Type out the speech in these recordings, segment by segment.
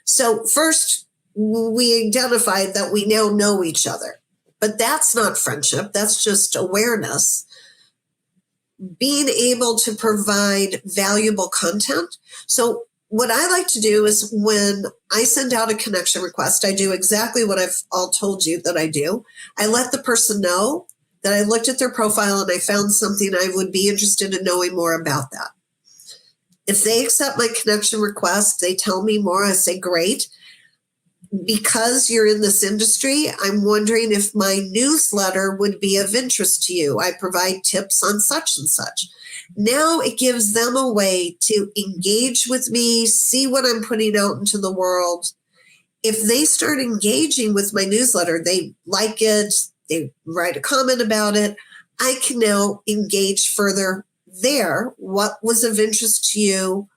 So first, we identified that we now know each other. But that's not friendship. That's just awareness. Being able to provide valuable content. So what I like to do is when I send out a connection request, I do exactly what I've all told you that I do. I let the person know that I looked at their profile and I found something I would be interested in knowing more about that. If they accept my connection request, they tell me more, I say, great. Because you're in this industry, I'm wondering if my newsletter would be of interest to you. I provide tips on such and such. Now it gives them a way to engage with me, see what I'm putting out into the world. If they start engaging with my newsletter, they like it, they write a comment about it, I can now engage further there. What was of interest to you?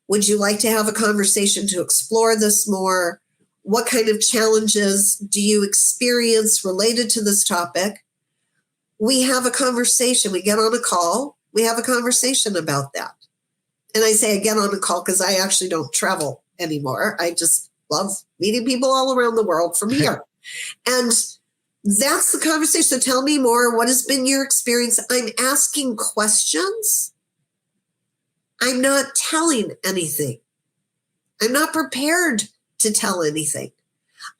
Would you like to have a conversation to explore this more? What kind of challenges do you experience related to this topic? We have a conversation. We get on a call. We have a conversation about that. And I say I get on a call because I actually don't travel anymore. I just love meeting people all around the world from here. And that's the conversation. So tell me more. What has been your experience? I'm asking questions. I'm not telling anything. I'm not prepared to tell anything.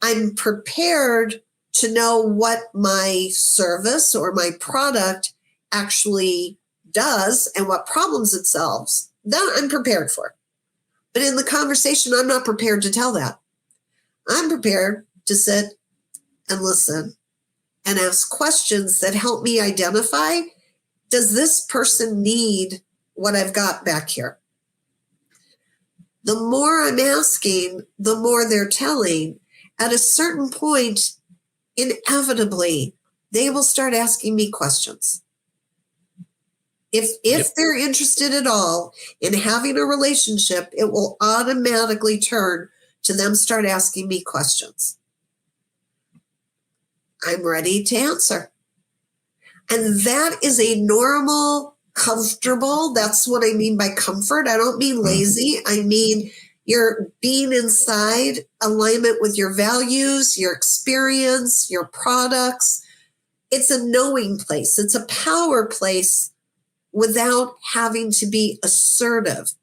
I'm prepared to know what my service or my product actually does and what problems it solves. That I'm prepared for. But in the conversation, I'm not prepared to tell that. I'm prepared to sit and listen and ask questions that help me identify, does this person need what I've got back here? The more I'm asking, the more they're telling. At a certain point, inevitably, they will start asking me questions. If they're interested at all in having a relationship, it will automatically turn to them start asking me questions. I'm ready to answer. And that is a normal, comfortable, that's what I mean by comfort. I don't mean lazy. I mean you're being inside alignment with your values, your experience, your products. It's a knowing place. It's a power place without having to be assertive.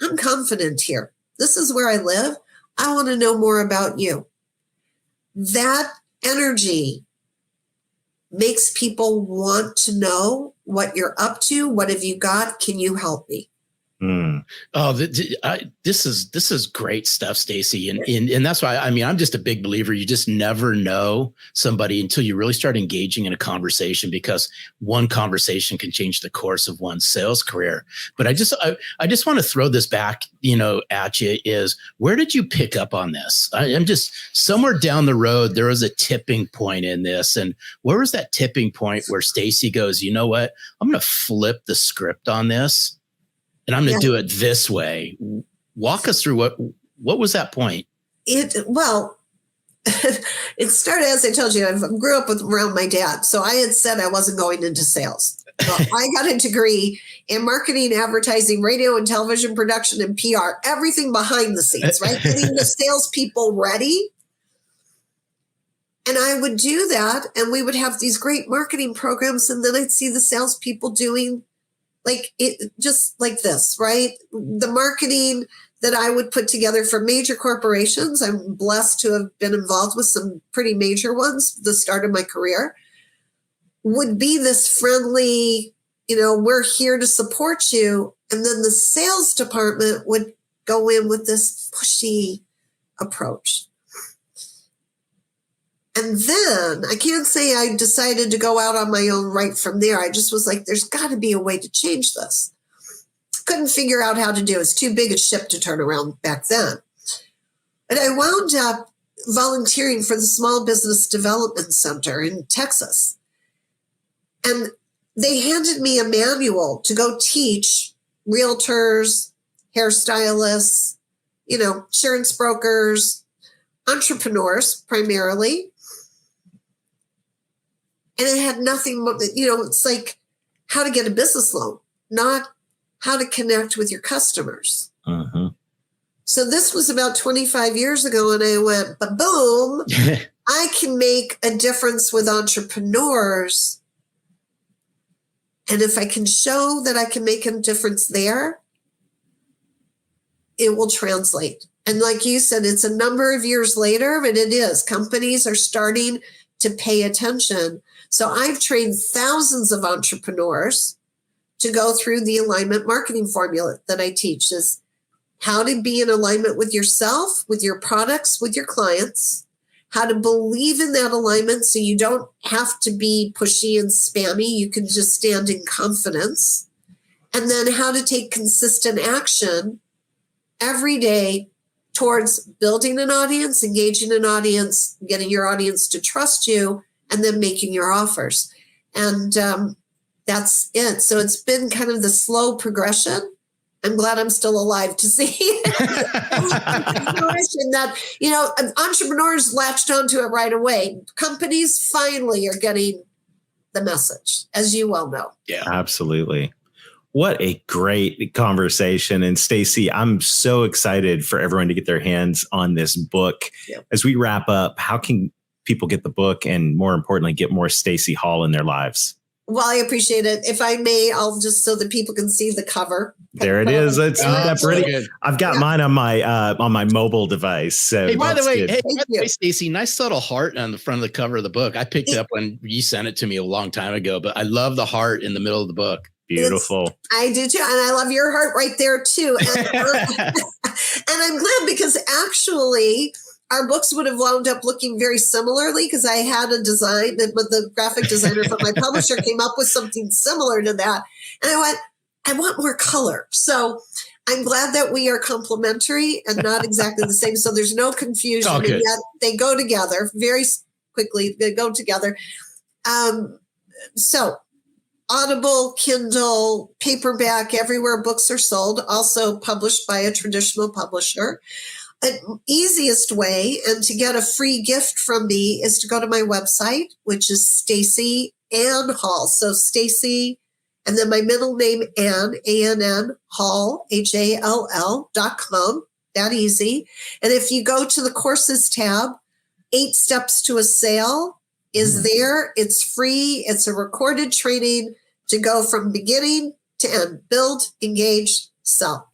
I'm confident here. This is where I live. I want to know more about you. That energy makes people want to know what you're up to. What have you got? Can you help me? Oh, this is great stuff, Stacey. And that's why, I mean, I'm just a big believer. You just never know somebody until you really start engaging in a conversation, because one conversation can change the course of one's sales career. But I just want to throw this back, at you is, where did you pick up on this? I'm just somewhere down the road, there was a tipping point in this. And where was that tipping point where Stacey goes, you know what, I'm going to flip the script on this. And I'm going to do it this way. Walk us through what was that point? It started, as I told you, I grew up around my dad. So I had said I wasn't going into sales. So I got a degree in marketing, advertising, radio and television production, and PR, everything behind the scenes, right? Getting the salespeople ready. And I would do that, and we would have these great marketing programs, and then I'd see the salespeople doing like it, just like this, right? The marketing that I would put together for major corporations, I'm blessed to have been involved with some pretty major ones, the start of my career, would be this friendly, we're here to support you. And then the sales department would go in with this pushy approach. And then I can't say I decided to go out on my own right from there. I just was like, there's got to be a way to change this. Couldn't figure out how to do it. It's too big a ship to turn around back then. But I wound up volunteering for the Small Business Development Center in Texas. And they handed me a manual to go teach realtors, hairstylists, insurance brokers, entrepreneurs primarily. And it had nothing, it's like how to get a business loan, not how to connect with your customers. Uh-huh. So this was about 25 years ago, and I went, ba-boom, I can make a difference with entrepreneurs. And if I can show that I can make a difference there, it will translate. And like you said, it's a number of years later, but it is. Companies are starting to pay attention. So I've trained thousands of entrepreneurs to go through the alignment marketing formula that I teach, is how to be in alignment with yourself, with your products, with your clients, how to believe in that alignment so you don't have to be pushy and spammy. You can just stand in confidence. And then how to take consistent action every day towards building an audience, engaging an audience, getting your audience to trust you, and then making your offers. And that's it. So it's been kind of the slow progression. I'm glad I'm still alive to see that, entrepreneurs latched onto it right away. Companies finally are getting the message, as you well know. Yeah, absolutely. What a great conversation. And Stacey, I'm so excited for everyone to get their hands on this book. Yep. As we wrap up, how can people get the book and, more importantly, get more Stacey Hall in their lives? Well, I appreciate it. If I may, I'll just, so that people can see the cover. There it is. It's pretty. I've got mine on my mobile device. So hey, by the way, Stacey, nice subtle heart on the front of the cover of the book. I picked it up when you sent it to me a long time ago, but I love the heart in the middle of the book. Beautiful. I do too. And I love your heart right there too. And I'm glad, because actually our books would have wound up looking very similarly, because I had a design that the graphic designer from my publisher came up with something similar to that. And I went, I want more color. So I'm glad that we are complementary and not exactly the same. So there's no confusion. And yet they go together very quickly. They go together. So Audible, Kindle, paperback, everywhere books are sold, also published by a traditional publisher. The easiest way, and to get a free gift from me, is to go to my website, which is Stacey Ann Hall. So Stacey, and then my middle name, Ann, A-N-N, Hall, HALL.com. That easy. And if you go to the courses tab, 8 Steps to a Sale is there. It's free. It's a recorded training to go from beginning to end. Build, engage, sell.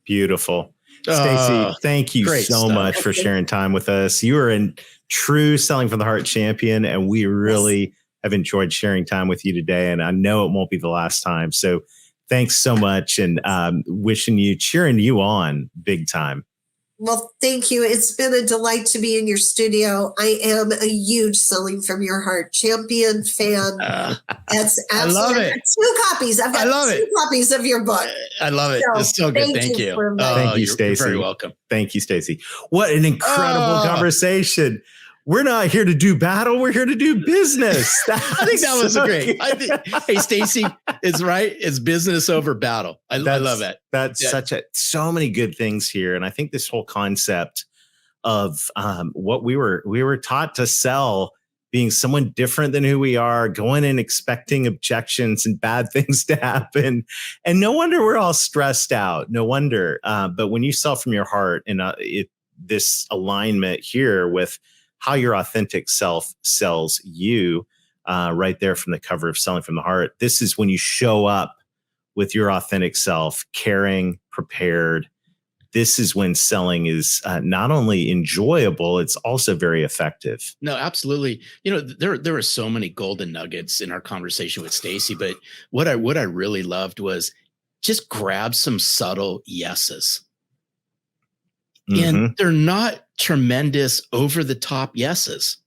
Beautiful. Stacey, thank you so much for sharing time with us. You are a true Selling from the Heart champion, and we really have enjoyed sharing time with you today. And I know it won't be the last time. So thanks so much, and cheering you on big time. Well, thank you. It's been a delight to be in your studio. I am a huge Selling from Your Heart champion fan. That's absolutely. I love it. 2 copies. I've got 2 copies of your book. I love it. It's so good. Thank you. Thank you, Stacey. You're very welcome. Thank you, Stacey. What an incredible conversation. We're not here to do battle. We're here to do business. I think that was great. Hey, Stacey, it's right. It's business over battle. I love that. That's so many good things here. And I think this whole concept of what we were taught to sell, being someone different than who we are, going and expecting objections and bad things to happen. And no wonder we're all stressed out. No wonder. But when you sell from your heart, and this alignment here with how your authentic self sells you, right there from the cover of Selling from the Heart. This is when you show up with your authentic self, caring, prepared. This is when selling is not only enjoyable, it's also very effective. No, absolutely. There are so many golden nuggets in our conversation with Stacey, but what I really loved was just grab some subtle yeses. And they're not tremendous over the top yeses.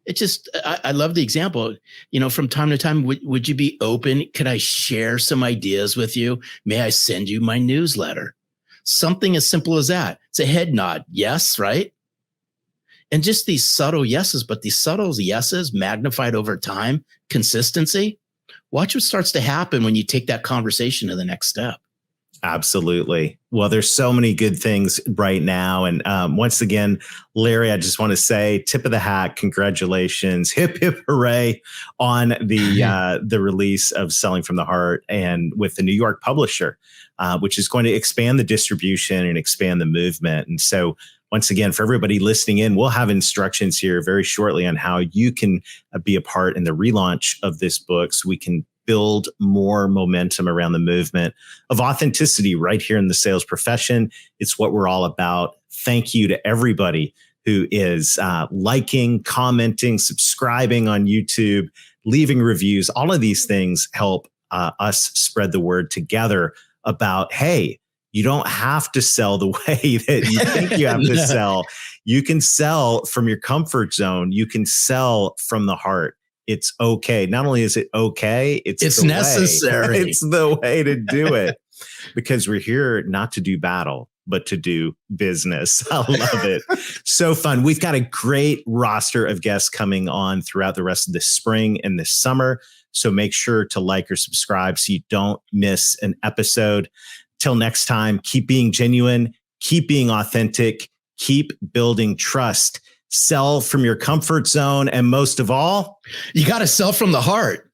It just, I love the example, from time to time, would you be open? Could I share some ideas with you? May I send you my newsletter? Something as simple as that. It's a head nod. Yes. Right. And just these subtle yeses, but these subtle yeses magnified over time, consistency. Watch what starts to happen when you take that conversation to the next step. Absolutely. Well, there's so many good things right now. And once again, Larry, I just want to say tip of the hat, congratulations, hip, hip, hooray on the release of Selling from the Heart and with the New York publisher, which is going to expand the distribution and expand the movement. And so once again, for everybody listening in, we'll have instructions here very shortly on how you can be a part in the relaunch of this book so we can build more momentum around the movement of authenticity right here in the sales profession. It's what we're all about. Thank you to everybody who is liking, commenting, subscribing on YouTube, leaving reviews. All of these things help us spread the word together about, hey, you don't have to sell the way that you think you have to sell. You can sell from your comfort zone. You can sell from the heart. It's okay. Not only is it okay, it's necessary. It's the way to do it because we're here not to do battle, but to do business. I love it. So fun. We've got a great roster of guests coming on throughout the rest of the spring and this summer. So make sure to like or subscribe so you don't miss an episode. Till next time, keep being genuine, keep being authentic, keep building trust. Sell from your comfort zone. And most of all, you got to sell from the heart.